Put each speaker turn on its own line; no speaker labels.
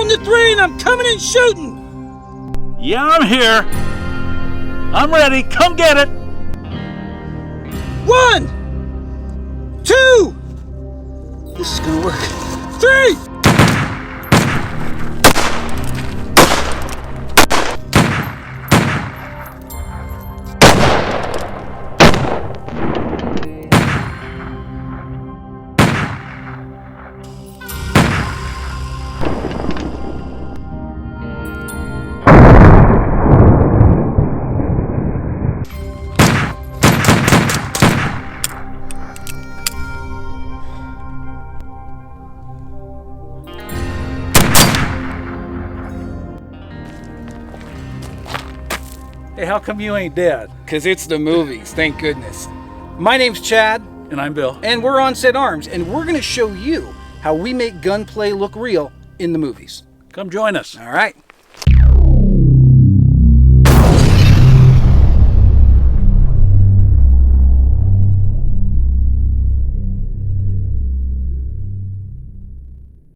to 3 and I'm coming and shooting.
Yeah, I'm here. I'm ready. Come get it.
1, 2. This is gonna work. 3.
Hey, how come you ain't dead?
Because it's the movies, thank goodness. My name's Chad.
And I'm Bill.
And we're on Set Arms, and we're going to show you how we make gunplay look real in the movies.
Come join us.
All right.